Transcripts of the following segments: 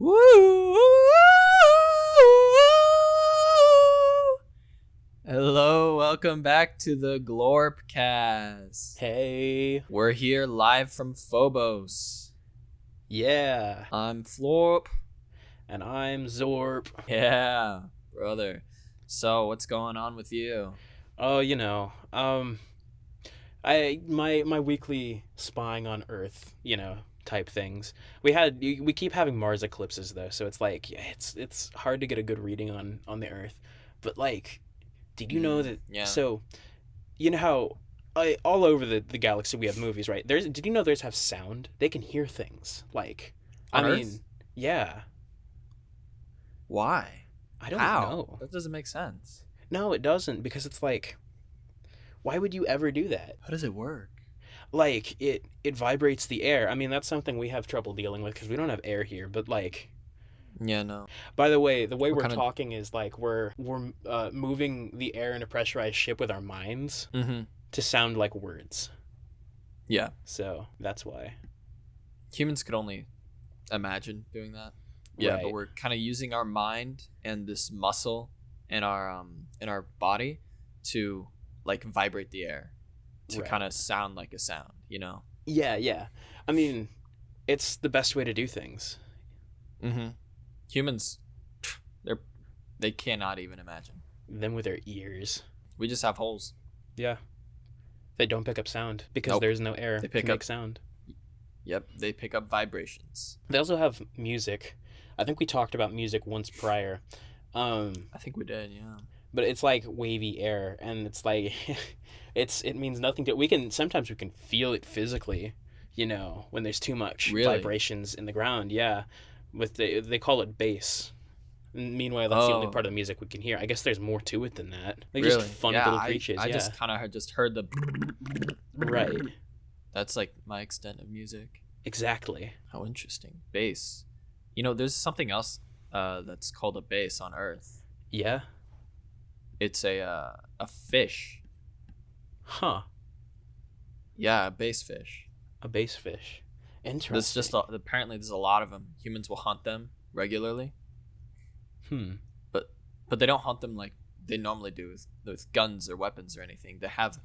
Woo! Hello, welcome back to the Glorpcast. Hey. We're here live from Phobos. Yeah. I'm Florp. And I'm Zorp. Yeah, brother. So, what's going on with you? Oh, my weekly spying on Earth, type things. We keep having Mars eclipses though, so it's like it's hard to get a good reading on the Earth. But like, did you know that? Yeah. So, you know how all over the galaxy we have movies, right? Did you know theirs have sound? They can hear things. Like, On Earth? Yeah. Why? I don't How? know. That doesn't make sense. No, it doesn't, because it's like, why would you ever do that? How does it work? Like, it vibrates the air. I mean, that's something we have trouble dealing with because we don't have air here. But like, Yeah, no. by the way we're kind of- talking is like we're moving the air in a pressurized ship with our minds to sound like words. Yeah. So that's why. Humans could only imagine doing that. Yeah, Right. but we're kind of using our mind and this muscle in our body to like vibrate the air to Right. kind of sound like a sound, you know? Yeah. I mean, it's the best way to do things. Humans, they cannot even imagine. Them with their ears. We just have holes. Yeah. They don't pick up sound because Nope. there's no air They pick to up- make sound. Yep, they pick up vibrations. They also have music. I think we talked about music once prior. I think we did, yeah. But it's like wavy air, and it's like it means nothing to sometimes we can feel it physically, when there's too much Really? vibrations in the ground. Yeah. They call it bass. Meanwhile, that's the only part of the music we can hear. I guess there's more to it than that. They're Really? just funny Yeah, little creatures. I yeah. just kind of just heard the Right. That's like my extent of music. Exactly. How interesting. Bass. There's something else that's called a bass on Earth. Yeah. It's a fish. Huh. Yeah, a bass fish. A bass fish. Interesting. There's just apparently there's a lot of them. Humans will hunt them regularly, but they don't hunt them like they normally do with guns or weapons or anything. They have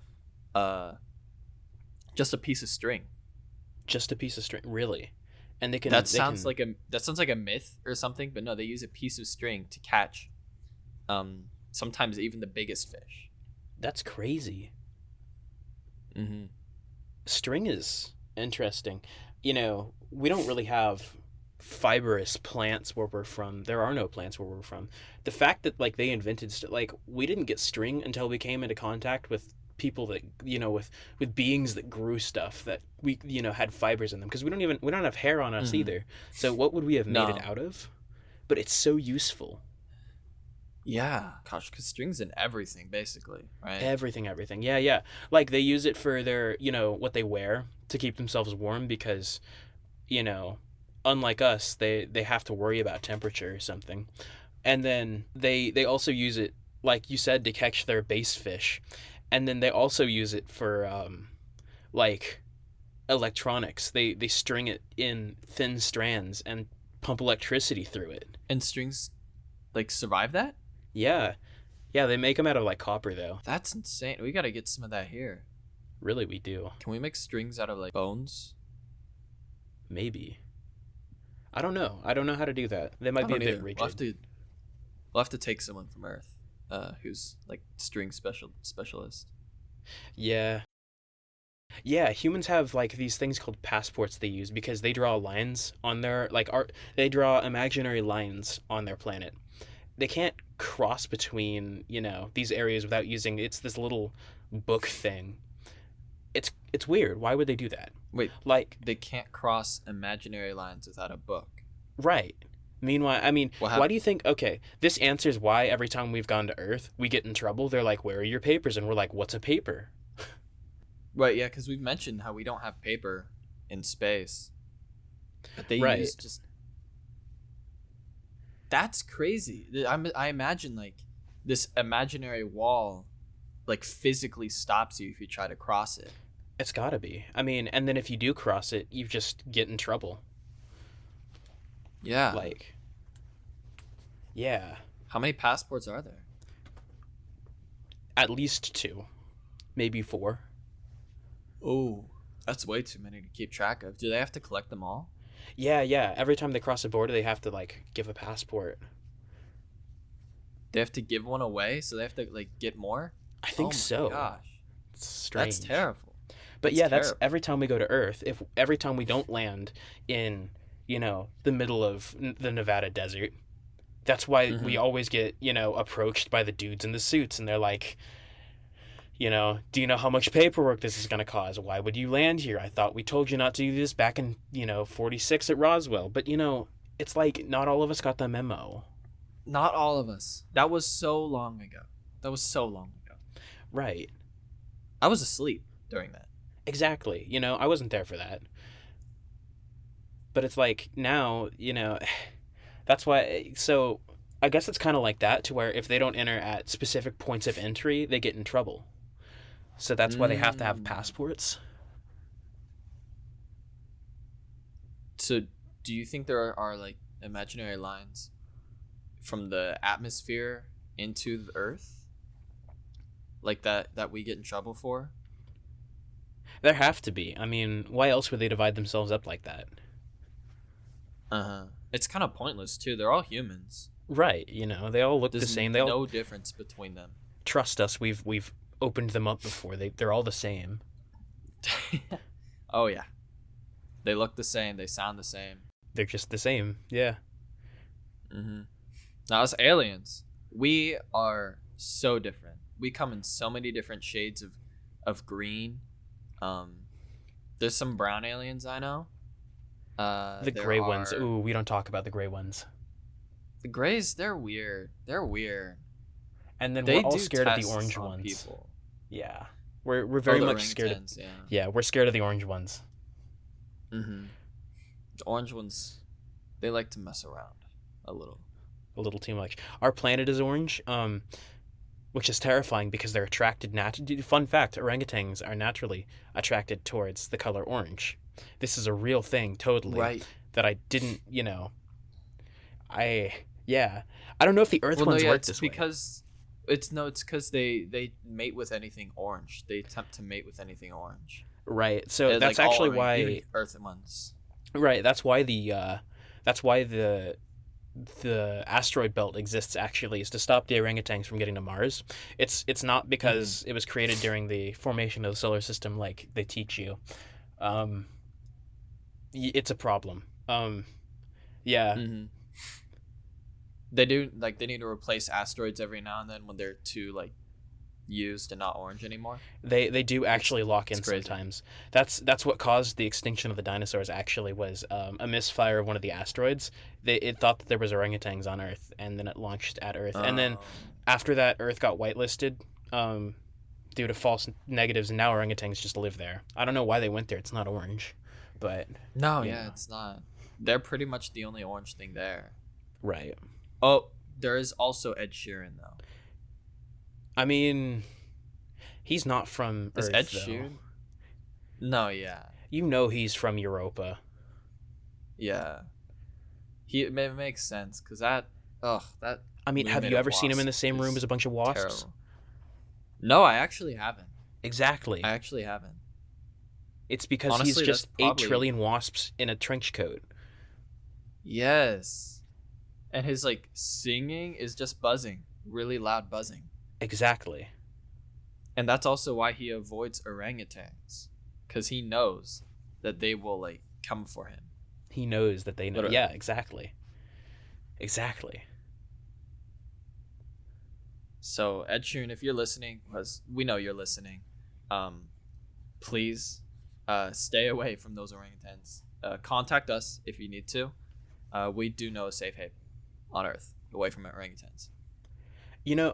just a piece of string. Just a piece of string, really? And they can. That sounds like a myth or something, but no, they use a piece of string to catch, sometimes even the biggest fish. That's crazy. String is interesting. We don't really have fibrous plants where we're from. There are no plants where we're from. The fact that like they invented we didn't get string until we came into contact with people that with beings that grew stuff that we had fibers in them, because we don't have hair on us either. So what would we have made it out of? But it's so useful. Yeah, gosh, because string's in everything basically, right? Everything. Yeah. Like they use it for their what they wear to keep themselves warm, because unlike us, they have to worry about temperature or something. And then they also use it, like you said, to catch their bass fish. And then they also use it for like electronics. They string it in thin strands and pump electricity through it. And strings like survive that? Yeah, they make them out of like copper though. That's insane. We gotta get some of that here. Really, we do. Can we make strings out of like bones? Maybe. I don't know how to do that. They might be a bit rigid. We'll have to take someone from Earth who's like string specialist. Yeah, humans have like these things called passports they use, because they draw lines on their they draw imaginary lines on their planet. They can't cross between these areas without using this little book thing. It's weird. Why would they do that? Wait, like they can't cross imaginary lines without a book. Right. Meanwhile, I mean, What happened? why do you think? Okay, this answers why every time we've gone to Earth we get in trouble. They're like, "Where are your papers?" And we're like, "What's a paper?" Right, yeah, because we've mentioned how we don't have paper in space. But they Right. use just... That's crazy. I imagine, like, this imaginary wall, like, physically stops you if you try to cross it. It's gotta be. I mean, and then if you do cross it, you just get in trouble. Yeah. Like, yeah, How many passports are there? at least 2, maybe 4. Oh, that's way too many to keep track of. Do they have to collect them all? Yeah, yeah. Every time they cross the border, they have to like give a passport. They have to give one away, so they have to like get more? I think so. Gosh. It's strange. That's terrible. But yeah, that's terrible. every time we go to Earth. If every time we don't land in, the middle of the Nevada desert, that's why we always get, approached by the dudes in the suits, and they're like, do you know how much paperwork this is going to cause? Why would you land here? I thought we told you not to do this back in, 46 at Roswell. But, it's like not all of us got the memo. Not all of us. That was so long ago. Right. I was asleep during that. Exactly. I wasn't there for that. But it's like now, that's why. So I guess it's kind of like that, to where if they don't enter at specific points of entry, they get in trouble. So that's why they have to have passports. So do you think there are like imaginary lines from the atmosphere into the Earth? Like that we get in trouble for? There have to be. I mean, why else would they divide themselves up like that? It's kind of pointless too. They're all humans. Right. They all look the same. They all no difference between them. Trust us. We've opened them up before. They're all the same. Oh yeah. They look the same. They sound the same. They're just the same. Yeah. Now as aliens, we are so different. We come in so many different shades of green. There's some brown aliens I know. The gray ones. Ooh, we don't talk about the gray ones. The grays, they're weird. And then They we're all do scared of the tests orange on ones. people. Yeah. We're very the much scared of, orangutans, yeah, we're scared of the orange ones. The orange ones, they like to mess around a little. A little too much. Our planet is orange, which is terrifying because they're attracted fun fact, orangutans are naturally attracted towards the color orange. This is a real thing, totally. Right. That I didn't, I don't know if the Earth ones work this way. It's because they mate with anything orange. They attempt to mate with anything orange. Right. So It's that's like actually even why Earth ones. Right. That's why the asteroid belt exists, actually, is to stop the orangutans from getting to Mars. It's not because it was created during the formation of the solar system like they teach you. It's a problem. Yeah. They do they need to replace asteroids every now and then when they're too used and not orange anymore. They do actually lock in crazy. sometimes. That's what caused the extinction of the dinosaurs, actually, was a misfire of one of the asteroids. It thought that there was orangutans on Earth, and then it launched at Earth. And then after that, Earth got whitelisted due to false negatives, and now orangutans just live there. I don't know why they went there. It's not orange. But No, it's not. They're pretty much the only orange thing there. Right. Oh, there is also Ed Sheeran though. I mean, he's not from Is Earth, Ed though. Sheeran? No, yeah. He's from Europa. Yeah. It makes sense because that. I mean, have you ever seen him in the same room as a bunch of wasps? Terrible. No, I actually haven't. Exactly. I actually haven't. It's because Honestly, he's just that's probably- 8 trillion wasps in a trench coat. Yes. And his singing is just buzzing, really loud buzzing. Exactly. And that's also why he avoids orangutans, because he knows that they will come for him. He knows that they know. Literally. Yeah, exactly. Exactly. So Ed Sheeran, if you're listening, because we know you're listening, please stay away from those orangutans. Contact us if you need to. We do know a safe haven on Earth away from orangutans.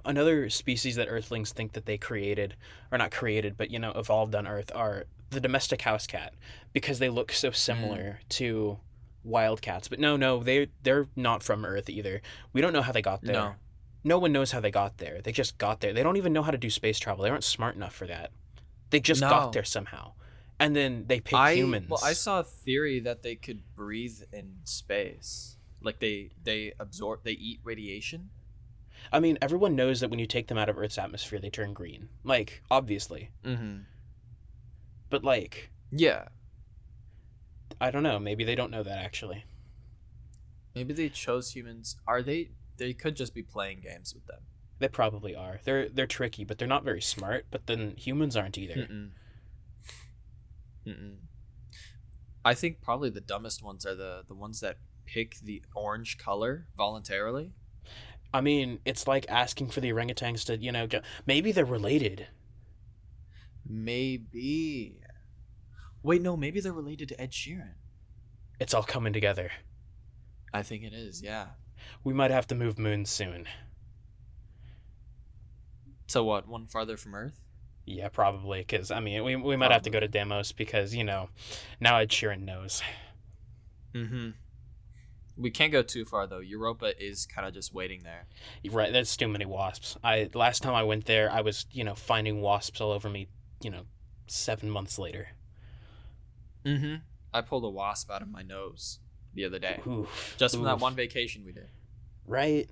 Another species that Earthlings think that they created, or not created, but evolved on Earth, are the domestic house cat, because they look so similar to wild cats. But no, they're not from Earth either. We don't know how they got there. No one knows how they got there. They just got there. They don't even know how to do space travel. They aren't smart enough for that. They just got there somehow. And then they picked humans. Well, I saw a theory that they could breathe in space. Like they absorb, they eat radiation. I mean, everyone knows that when you take them out of Earth's atmosphere, they turn green. Like, obviously. Mm-hmm. But, like, Yeah. I don't know. Maybe they don't know that, actually. Maybe they chose humans. Are they? They could just be playing games with them. They probably are. They're tricky, but they're not very smart. But then humans aren't either. Mm-mm. Mm-mm. I think probably the dumbest ones are the ones that pick the orange color voluntarily. I mean, it's like asking for the orangutans to, maybe they're related. Maybe. Wait, no, maybe they're related to Ed Sheeran. It's all coming together. I think it is, yeah. We might have to move moons soon. So what, one farther from Earth? Yeah, probably, because, I mean, we might have to go to Deimos because, now Ed Sheeran knows. Mm-hmm. We can't go too far, though. Europa is kind of just waiting there. Right, there's too many wasps. Last time I went there, I was, finding wasps all over me, 7 months later. Mm-hmm. I pulled a wasp out of my nose the other day. Oof. Just from that one vacation we did. Right.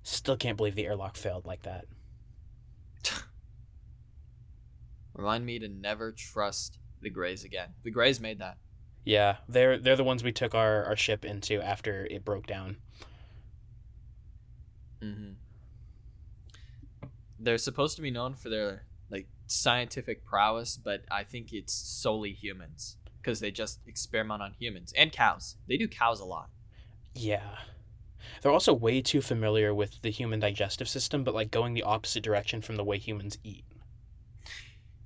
Still can't believe the airlock failed like that. Remind me to never trust the Greys again. The Greys made that. Yeah, they're the ones we took our ship into after it broke down. Mm-hmm. They're supposed to be known for their scientific prowess, but I think it's solely humans because they just experiment on humans and cows. They do cows a lot. Yeah. They're also way too familiar with the human digestive system, but going the opposite direction from the way humans eat.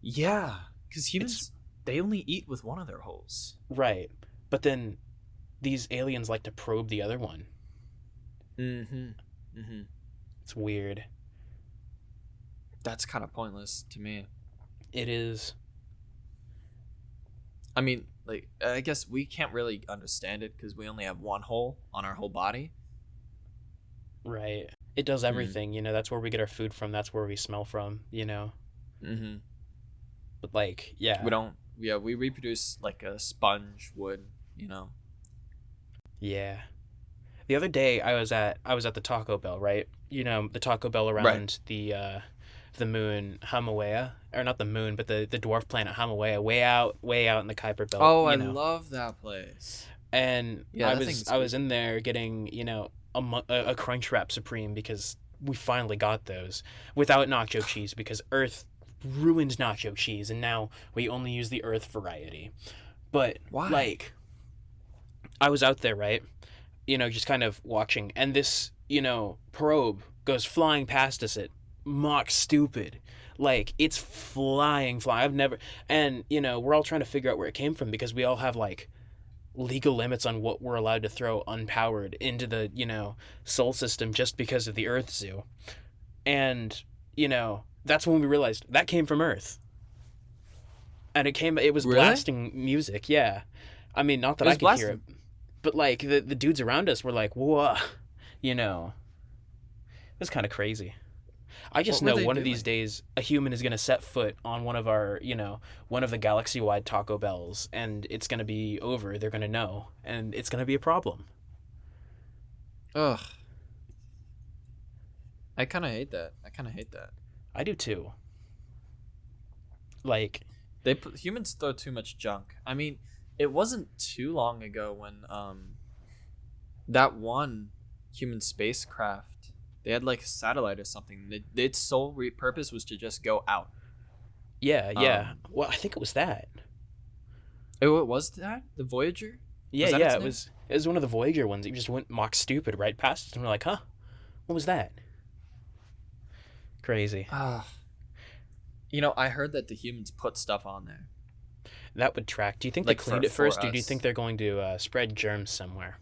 Yeah, because humans, they only eat with one of their holes. Right. But then these aliens like to probe the other one. Mm-hmm. Mm-hmm. It's weird. That's kind of pointless to me. It is. I mean, I guess we can't really understand it because we only have one hole on our whole body. Right. It does everything, that's where we get our food from, that's where we smell from, Mm-hmm. But yeah. We reproduce like a sponge would, Yeah. The other day I was at the Taco Bell, right? The Taco Bell around the moon Hamuea, or not the moon, but the dwarf planet Hamuea, way out in the Kuiper Belt. Oh, I love that place. And I was in there getting, a Crunchwrap Supreme because we finally got those without nacho cheese because Earth ruined nacho cheese and now we only use the Earth variety. But why? I was out there, right? Just kind of watching, and this, probe goes flying past us at Mach stupid. It's flying. I've never, and we're all trying to figure out where it came from because we all have legal limits on what we're allowed to throw unpowered into the, Sol system just because of the Earth Zoo. And, that's when we realized that came from Earth. And it was really? blasting music, yeah. I mean, not that I could hear it. But, the dudes around us were like, whoa, it was kind of crazy. I just know one of these days a human is going to set foot on one of our, one of the galaxy-wide Taco Bells, and it's going to be over. They're going to know, and it's going to be a problem. Ugh. I kind of hate that. I do too. Humans throw too much junk. I mean, it wasn't too long ago when that one human spacecraft, they had a satellite or something. Its sole purpose was to just go out. Yeah. Well, I think it was that. What was that? The Voyager? Yeah. It was one of the Voyager ones. It just went Mach stupid right past us, and we're like, huh? What was that? Crazy. I heard that the humans put stuff on there. That would track. Do you think they cleaned it first, or do you think they're going to spread germs somewhere?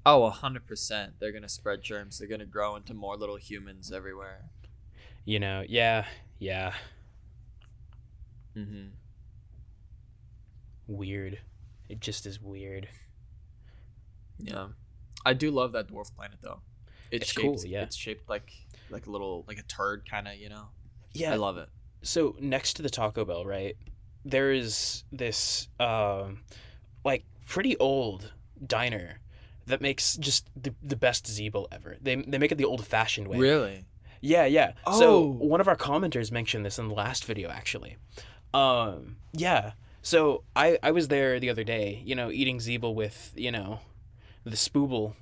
Oh, 100%. They're going to spread germs. They're going to grow into more little humans everywhere. Yeah. Mm-hmm. Weird. It just is weird. Yeah. I do love that dwarf planet, though. It's shaped, cool, yeah. It's shaped like a little, a turd, kind of, Yeah. I love it. So, next to the Taco Bell, right, there is this, pretty old diner that makes just the best Zeeble ever. They make it the old-fashioned way. Really? Yeah, yeah. Oh. So one of our commenters mentioned this in the last video, actually. Yeah. So I was there the other day, eating Zeeble with, the spooble,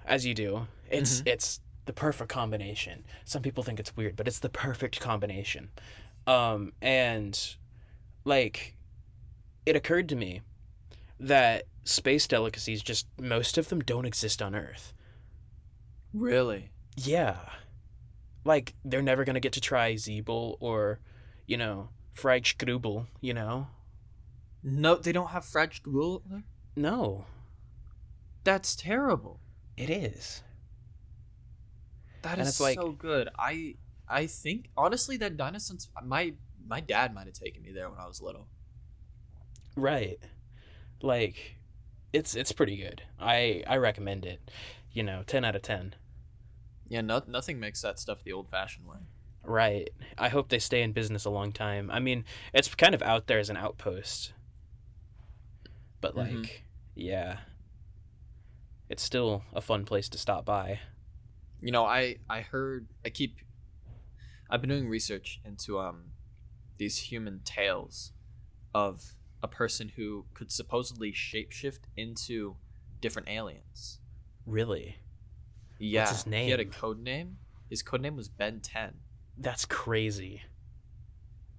as you do. It's the perfect combination. Some people think it's weird, but it's the perfect combination. And like, it occurred to me that space delicacies, just most of them don't exist on Earth. Really? Yeah. Like, they're never gonna get to try Zeeble or, Wkdw'v, No, they don't have wkdw'v there? No, That's terrible. it is. That And is it's like, so good. I think honestly that dinosaur, my dad might have taken me there when I was little. right. Like, it's pretty good. I recommend it. 10 out of 10. Yeah, nothing makes that stuff the old-fashioned way. Right. I hope they stay in business a long time. I mean, it's kind of out there as an outpost. But yeah. It's still a fun place to stop by. I've been doing research into these human tales of a person who could supposedly shapeshift into different aliens. Really? Yeah. What's his name? He had a code name. His code name was Ben 10. That's crazy.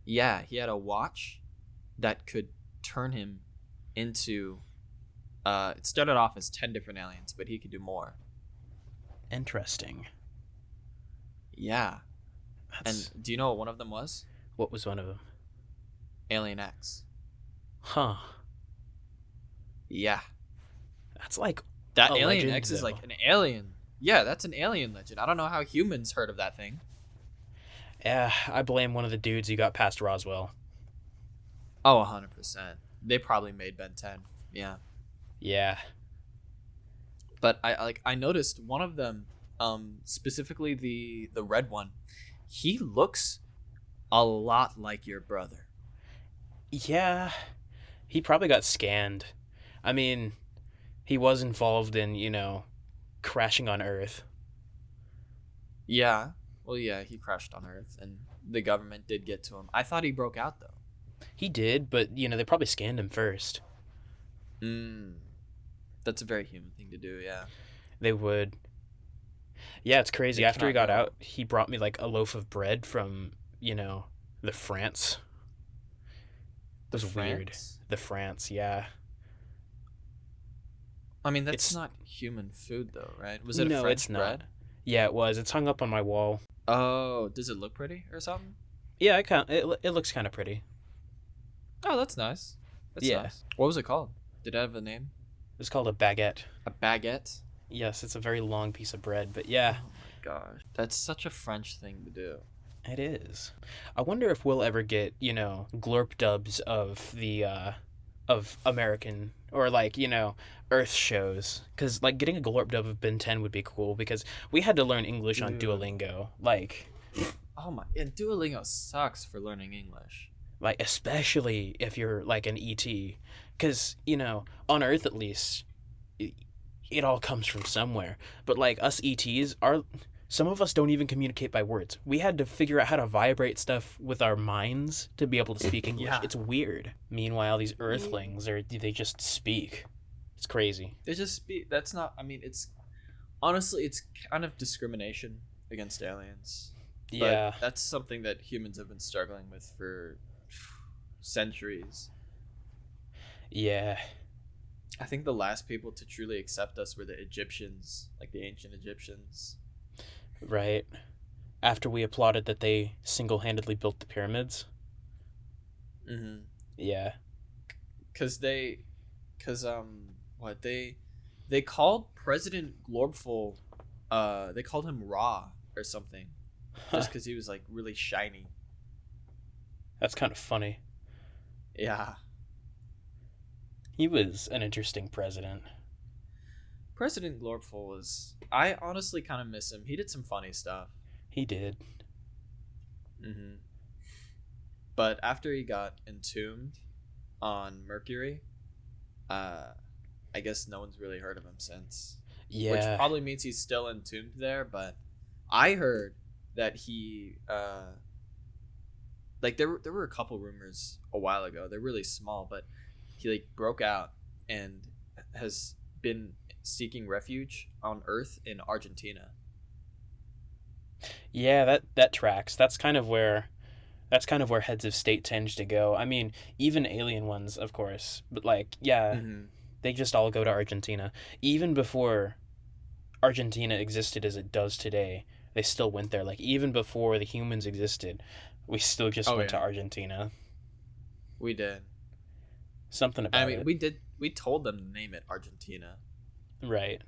Yeah, he had a watch that could turn him into it started off as 10 different aliens, but he could do more. Interesting. Yeah. And do you know what one of them was? What was one of them? Alien X. Huh. Yeah. That's like That a Alien legend, X is though. like an alien. Yeah, that's an alien legend. I don't know how humans heard of that thing. Yeah, I blame one of the dudes who got past Roswell. Oh, 100%. They probably made Ben 10. Yeah. Yeah. But I noticed one of them, specifically the red one, he looks a lot like your brother. Yeah. He probably got scanned. I mean, he was involved in, crashing on Earth. Yeah. Well, yeah, he crashed on Earth, and the government did get to him. I thought he broke out, though. He did, but, they probably scanned him first. That's a very human thing to do, yeah. They would. Yeah, it's crazy. They After he got cannot go. out, he brought me, like, a loaf of bread from, the France. It was weird. France? The France, yeah. I mean, that's It's- not human food, though, right? Was it a No, French it's not. bread? Yeah, it was. It's hung up on my wall. Oh, does it look pretty or something? Yeah, it looks kind of pretty. Oh, that's nice. That's Yeah. nice. What was it called? Did it have a name? It's called a baguette. A baguette? Yes, it's a very long piece of bread, but yeah, Oh my gosh. That's such a French thing to do. it is. I wonder if we'll ever get, Glorpdubs of the of American or Earth shows, cuz getting a Glorpdub of Ben 10 would be cool because we had to learn English on Dude. Duolingo. Oh my, and Duolingo sucks for learning English. Especially if you're an ET, cuz on Earth at least it all comes from somewhere. But us ETs some of us don't even communicate by words. We had to figure out how to vibrate stuff with our minds to be able to speak English. Yeah. It's weird. Meanwhile, these Earthlings they just speak. It's crazy. They just speak. That's not. I mean, it's honestly, it's kind of discrimination against aliens. But Yeah. that's something that humans have been struggling with for centuries. Yeah. I think the last people to truly accept us were the Egyptians, like the ancient Egyptians. Right. After we applauded that they single-handedly built the pyramids. Mm-hmm. Yeah. They called President Glorpful, they called him Ra or something, just because he was really shiny. That's kind of funny. Yeah. He was an interesting president. President Glorpful was. I honestly kind of miss him. He did some funny stuff. He did. Mm-hmm. But after he got entombed on Mercury, I guess no one's really heard of him since. Yeah. Which probably means he's still entombed there, but I heard that he like there were a couple rumors a while ago. They're really small, but he like broke out and has been seeking refuge on Earth in Argentina. Yeah, that tracks. That's kind of where heads of state tend to go. I mean, even alien ones, of course, but like, yeah, they just all go to Argentina. Even before Argentina existed as it does today, they still went there. Like, even before the humans existed, we still just went to Argentina. We did. Something about it. I mean, we told them to name it Argentina. Right.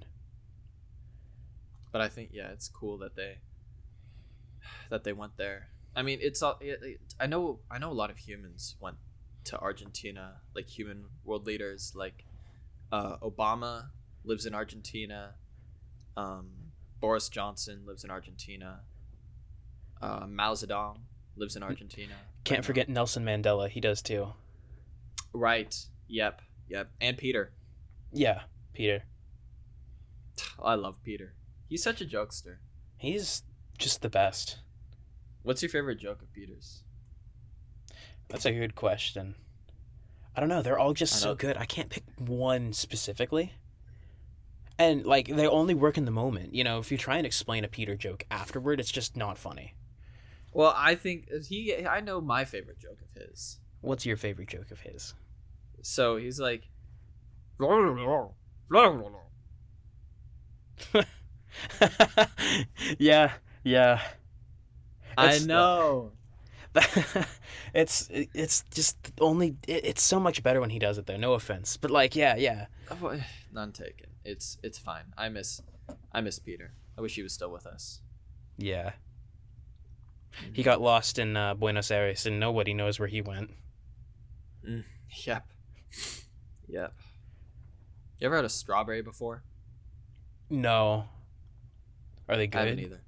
But I think, yeah, it's cool that they went there. I mean, I know a lot of humans went to Argentina, like human world leaders, like Obama lives in Argentina. Boris Johnson lives in Argentina. Mao Zedong lives in Argentina. Can't forget Nelson Mandela. He does too. Right. Yep. And Peter. Yeah, Peter. I love Peter. He's such a jokester. He's just the best. What's your favorite joke of Peter's? That's a good question. I don't know. They're all just so good. I can't pick one specifically. And, like, they only work in the moment. You know, if you try and explain a Peter joke afterward, it's just not funny. Well, I think I know my favorite joke of his. What's your favorite joke of his? So he's like, yeah. I know. It's just only it's so much better when he does it though. No offense, but like yeah. None taken. It's fine. I miss Peter. I wish he was still with us. Yeah. He got lost in Buenos Aires and nobody knows where he went. Yep. You ever had a strawberry before? No. Are they good? I haven't either.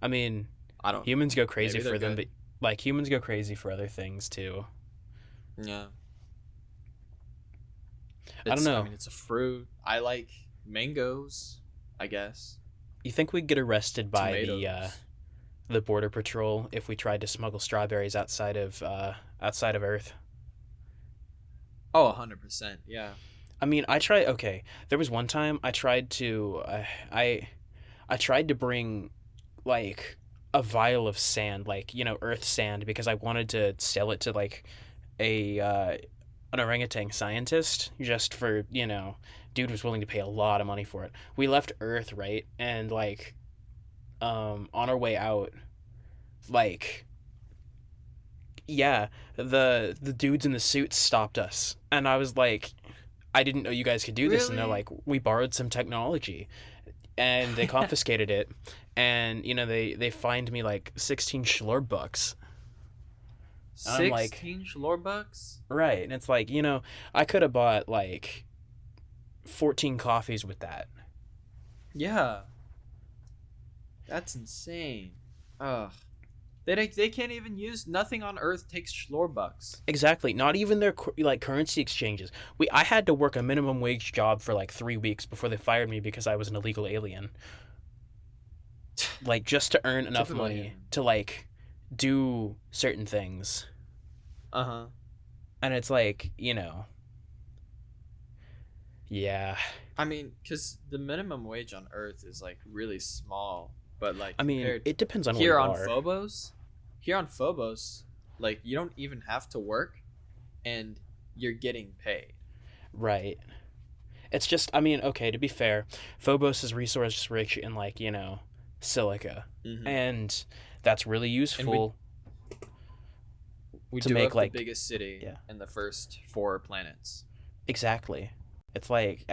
I mean, I don't. Humans go crazy for them, good. but like humans go crazy for other things too. Yeah. I don't know. I mean, it's a fruit. I like mangoes, I guess. You think we'd get arrested by Tomatoes. the border patrol if we tried to smuggle strawberries outside of Earth? Oh, 100%. Yeah. I mean, okay, there was one time I tried to I tried to bring like a vial of sand, like, you know, earth sand, because I wanted to sell it to like an orangutan scientist, just for, you know, dude was willing to pay a lot of money for it. We left Earth, right? And like on our way out, like, yeah, the dudes in the suits stopped us, and I was like, I didn't know you guys could do this. And they're like, we borrowed some technology, and they confiscated it, and, you know, they fined me like 16 Schlorbucks. 16 Schlorbucks? Right. And it's like, you know, I could have bought like 14 coffees with that. Yeah. That's insane. Ugh. They can't even use, nothing on Earth takes Schlorbucks. Exactly. Not even their like currency exchanges. I had to work a minimum wage job for like 3 weeks before they fired me because I was an illegal alien. Like, just to earn enough money to like do certain things. Uh-huh. And it's like, you know, yeah. I mean, because the minimum wage on Earth is like really small, but like, I mean, it depends on where here you on are. Here on Phobos, like, you don't even have to work, and you're getting paid. Right. It's just, I mean, okay, to be fair, Phobos is resource rich in, like, you know, silica, and that's really useful. We to do make have like the biggest city in the first 4 planets. Exactly. It's like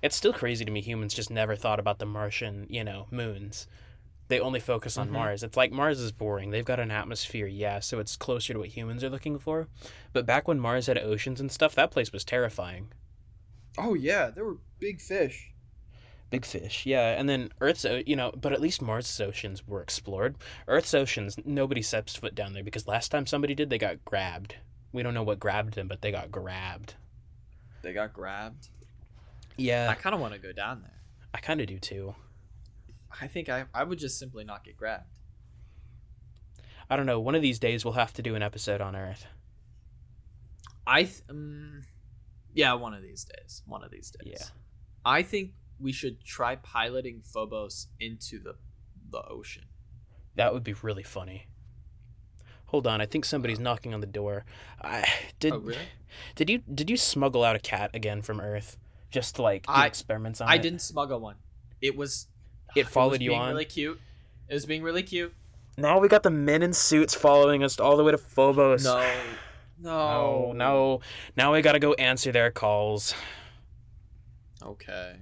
it's still crazy to me humans just never thought about the Martian, you know, moons. They only focus on Mars. It's like Mars is boring. They've got an atmosphere, yeah, so it's closer to what humans are looking for. But back when Mars had oceans and stuff, that place was terrifying. Oh yeah, there were big fish. Big fish, yeah. And then Earth's, you know, but at least Mars' oceans were explored. Earth's oceans, nobody steps foot down there because last time somebody did, they got grabbed. We don't know what grabbed them, but they got grabbed. They got grabbed. Yeah. I kind of want to go down there. I kind of do too. I think I would just simply not get grabbed. I don't know. One of these days we'll have to do an episode on Earth. Yeah, one of these days. Yeah. I think we should try piloting Phobos into the ocean. That would be really funny. Hold on, I think somebody's knocking on the door. Oh, really? Did you smuggle out a cat again from Earth just to like do experiments on it? I didn't smuggle one. It followed you on. Really cute. It was being really cute. Now we got the men in suits following us all the way to Phobos. No. No. Now we gotta go answer their calls. Okay.